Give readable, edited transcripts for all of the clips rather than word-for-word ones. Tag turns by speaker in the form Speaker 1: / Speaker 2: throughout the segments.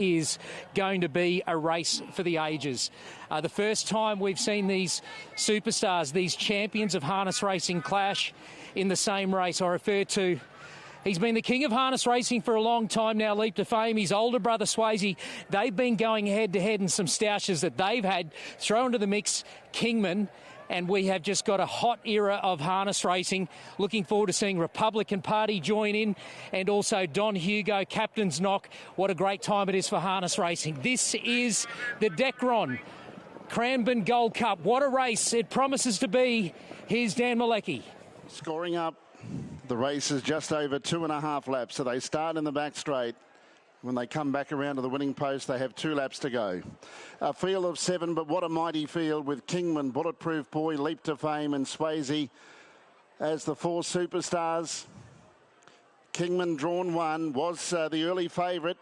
Speaker 1: is going to be a race for the ages. The first time we've seen these superstars, these champions of harness racing clash in the same race. I refer to, he's been the king of harness racing for a long time now, Leap to Fame. His older brother, Swayze, they've been going head-to-head in some stoushes that they've had. Throw into the mix, Kingman, and we have just got a hot era of harness racing. Looking forward to seeing Republican Party join in, and also Don Hugo, Captain's Knock. What a great time it is for harness racing. This is the Decron Cranbourne Gold Cup. What a race it promises to be. Here's Dan Malecki.
Speaker 2: Scoring up. The race is just over 2.5 laps, so they start in the back straight. When they come back around to the winning post, they have 2 laps to go. A field of 7, but what a mighty field with Kingman, Bulletproof Boy, Leap to Fame and Swayze as the 4 superstars. Kingman drawn 1, was the early favourite.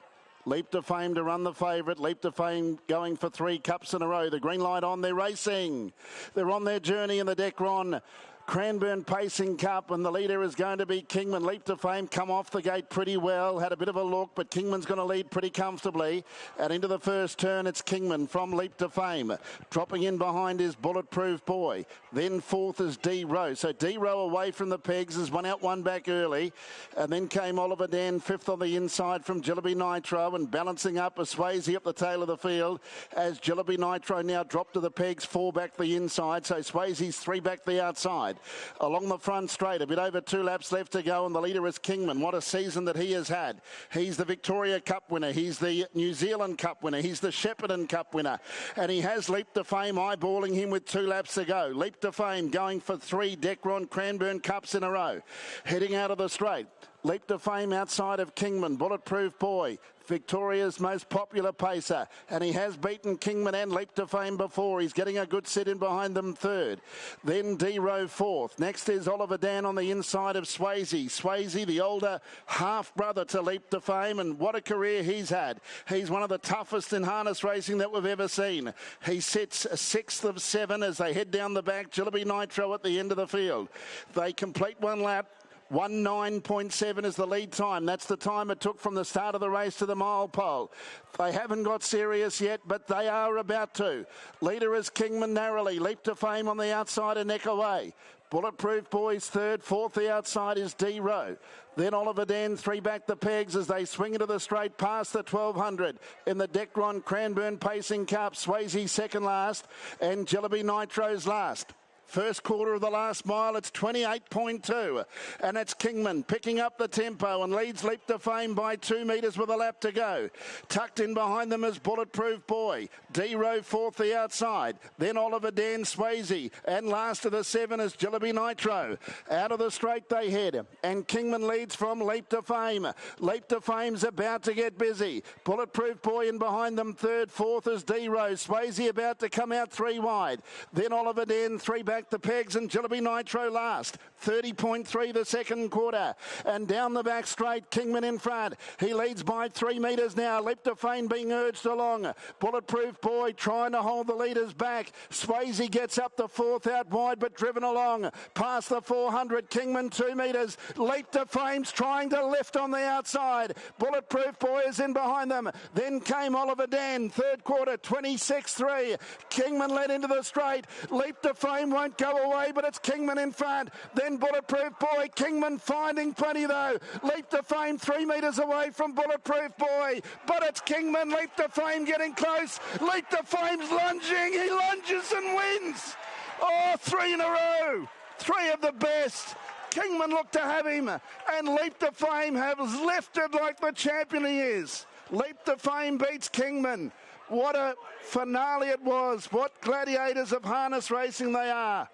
Speaker 2: Leap to Fame to run the favourite. Leap to Fame going for 3 cups in a row. The green light on, they're racing. They're on their journey in the Decron Cranbourne Pacing Cup, and the leader is going to be Kingman. Leap to Fame come off the gate pretty well, had a bit of a look, but Kingman's going to lead pretty comfortably. And into the first turn, it's Kingman from Leap to Fame. Dropping in behind is Bulletproof Boy. Then fourth is D-Row. So D-Row away from the pegs, has one out, one back early. And then came Oliver Dan, fifth on the inside from Jillaby Nitro, and balancing up a Swayze up the tail of the field as Jillaby Nitro now dropped to the pegs, 4 back the inside. So Swayze's 3 back the outside. Along the front straight, a bit over 2 laps left to go, and the leader is Kingman. What a season that he has had. He's the Victoria Cup winner. He's the New Zealand Cup winner. He's the Shepparton Cup winner. And he has Leap to Fame eyeballing him with 2 laps to go. Leap to Fame going for 3 Decron Cranbourne Cups in a row. Heading out of the straight. Leap to Fame outside of Kingman. Bulletproof Boy, Victoria's most popular pacer, and he has beaten Kingman and Leap to Fame before. He's getting a good sit in behind them third. Then D-Row fourth. Next is Oliver Dan on the inside of Swayze. Swayze, the older half-brother to Leap to Fame, and what a career he's had. He's one of the toughest in harness racing that we've ever seen. He sits 6th of 7 as they head down the back. Jillaby Nitro at the end of the field. They complete 1 lap. 1:09.7 is the lead time. That's the time it took from the start of the race to the mile pole. They haven't got serious yet, but they are about to. Leader is Kingman narrowly. Leap to Fame on the outside, a neck away. Bulletproof Boys third. Fourth, the outside is D-Row. Then Oliver Dan 3 back the pegs as they swing into the straight past the 1200 in the Decron Cranbourne Pacing Cup. Swayze second last and Jillaby Nitro's last. First quarter of the last mile, it's 28.2. And it's Kingman picking up the tempo and leads Leap to Fame by 2 metres with a lap to go. Tucked in behind them is Bulletproof Boy. D-Row fourth, the outside. Then Oliver Dan, Swayze. And last of the 7 is Jillaby Nitro. Out of the straight they head. And Kingman leads from Leap to Fame. Leap to Fame's about to get busy. Bulletproof Boy in behind them third. Fourth is D-Row. Swayze about to come out 3 wide. Then Oliver Dan 3 back the pegs and Jillaby Nitro last. 30.3 the second quarter. And down the back straight, Kingman in front. He leads by 3 metres now. Leap to Fame being urged along. Bulletproof Boy trying to hold the leaders back. Swayze gets up the fourth out wide but driven along. Past the 400, Kingman 2 metres. Leap to Fame's trying to lift on the outside. Bulletproof Boy is in behind them. Then came Oliver Dan, third quarter, 26.3. Kingman led into the straight. Leap to Fame won't go away, but it's Kingman in front. Then Bulletproof Boy. Kingman finding plenty though. Leap to Fame 3 metres away from Bulletproof Boy, but it's Kingman. Leap to Fame getting close. Leap to Fame's lunging. He lunges and wins. Oh, 3 in a row. 3 of the best. Kingman looked to have him, and Leap to Fame has lifted like the champion he is. Leap to Fame beats Kingman. What a finale it was. What gladiators of harness racing they are.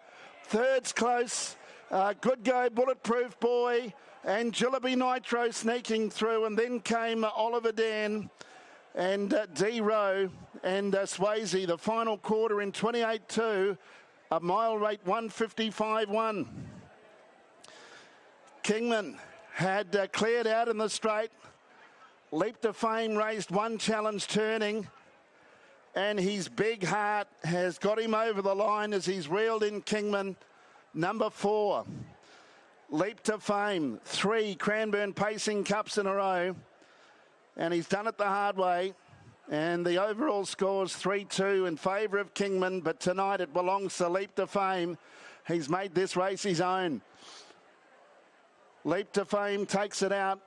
Speaker 2: Third's close. Good go, Bulletproof Boy. And Jillaby Nitro sneaking through. And then came Oliver Dan and D-Row and Swayze. The final quarter in 28.2. A mile rate 1:55.1. Kingman had cleared out in the straight. Leap to Fame raised 1 challenge turning. And his big heart has got him over the line as he's reeled in Kingman. Number 4, Leap to Fame. 3 Cranbourne Pacing Cups in a row. And he's done it the hard way. And the overall score's 3-2 in favour of Kingman, but tonight it belongs to Leap to Fame. He's made this race his own. Leap to Fame takes it out.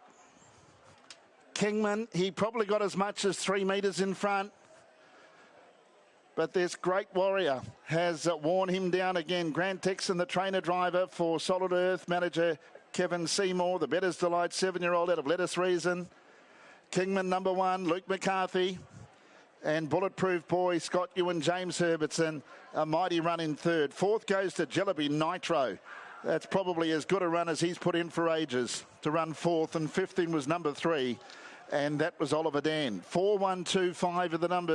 Speaker 2: Kingman, he probably got as much as 3 metres in front. But this great warrior has worn him down again. Grant Texan, the trainer driver for Solid Earth, manager Kevin Seymour, the Better's Delight 7-year-old out of Let Us Reason. Kingman number 1, Luke McCarthy, and Bulletproof Boy, Scott Ewan, James Herbertson, a mighty run in third. Fourth goes to Jellaby Nitro. That's probably as good a run as he's put in for ages to run fourth, and fifth in was number 3, and that was Oliver Dan. 4-1-2-5 are the numbers.